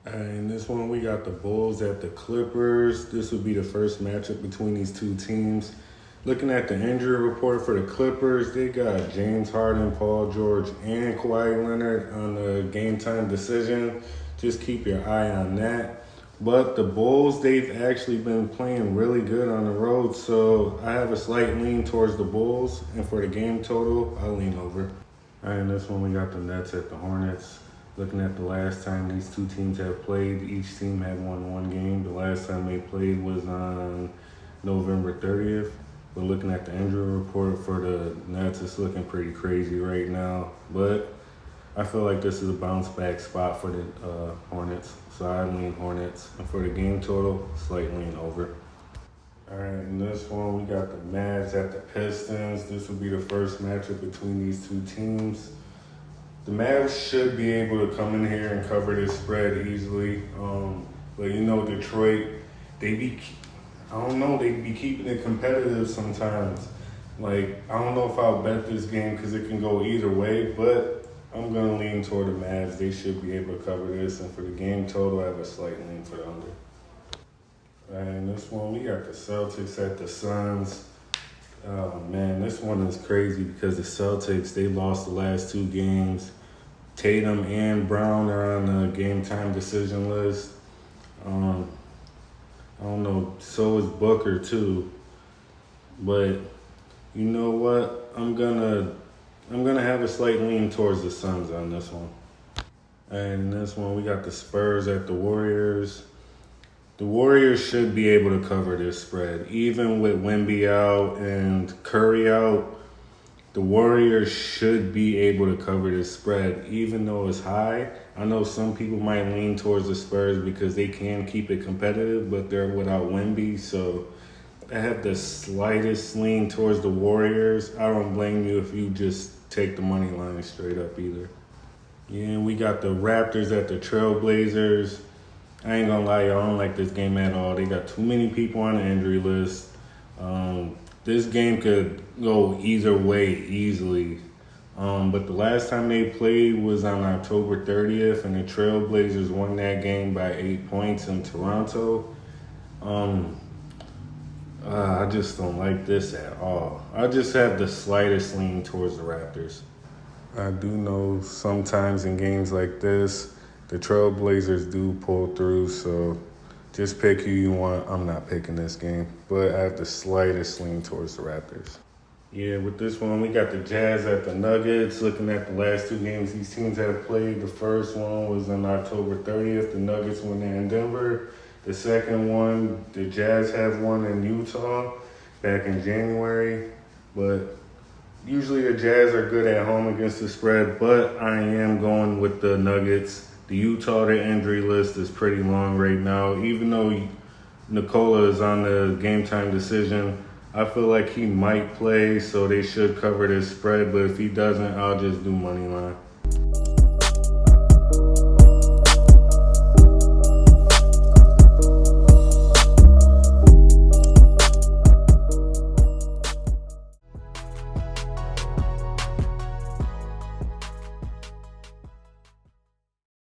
And this one, we got the Bulls at the Clippers. This would be the first matchup between these two teams. Looking at the injury report for the Clippers, they got James Harden, Paul George, and Kawhi Leonard on the game time decision. Just keep your eye on that. But the Bulls, they've actually been playing really good on the road, so I have a slight lean towards the Bulls. And for the game total, I lean over. All right, and this one, we got the Nets at the Hornets. Looking at the last time these two teams have played, each team had won one game. The last time they played was on November 30th. But looking at the injury report for the Nets, it's looking pretty crazy right now. But I feel like this is a bounce back spot for the Hornets. So I lean Hornets. And for the game total, slight lean over. All right, in this one, we got the Mavs at the Pistons. This will be the first matchup between these two teams. The Mavs should be able to come in here and cover this spread easily. But Detroit, they be keeping it competitive sometimes. Like, I don't know if I'll bet this game because it can go either way, but I'm going to lean toward the Mavs. They should be able to cover this. And for the game total, I have a slight lean for the under. And this one, we got the Celtics at the Suns. Oh man, this one is crazy because the Celtics, they lost the last two games. Tatum and Brown are on the game time decision list. I don't know, so is Booker too. But you know what? I'm gonna have a slight lean towards the Suns on this one. And this one, we got the Spurs at the Warriors. The Warriors should be able to cover this spread. Even with Wemby out and Curry out, the Warriors should be able to cover this spread, even though it's high. I know some people might lean towards the Spurs because they can keep it competitive, but they're without Wemby, so I have the slightest lean towards the Warriors. I don't blame you if you just take the money line straight up either. Yeah, we got the Raptors at the Trailblazers. I ain't gonna lie, y'all, I don't like this game at all. They got too many people on the injury list. This game could go either way easily. But the last time they played was on October 30th, and the Trailblazers won that game by 8 points in Toronto. I just don't like this at all. I just have the slightest lean towards the Raptors. I do know sometimes in games like this, the Trailblazers do pull through, so just pick who you want. I'm not picking this game, but I have the slightest lean towards the Raptors. Yeah, with this one, we got the Jazz at the Nuggets. Looking at the last two games these teams have played, the first one was on October 30th. The Nuggets won there in Denver. The second one, the Jazz have won in Utah back in January. But usually the Jazz are good at home against the spread, but I am going with the Nuggets. The Utah, their injury list is pretty long right now. Even though Nikola is on the game time decision, I feel like he might play, so they should cover this spread. But if he doesn't, I'll just do money line.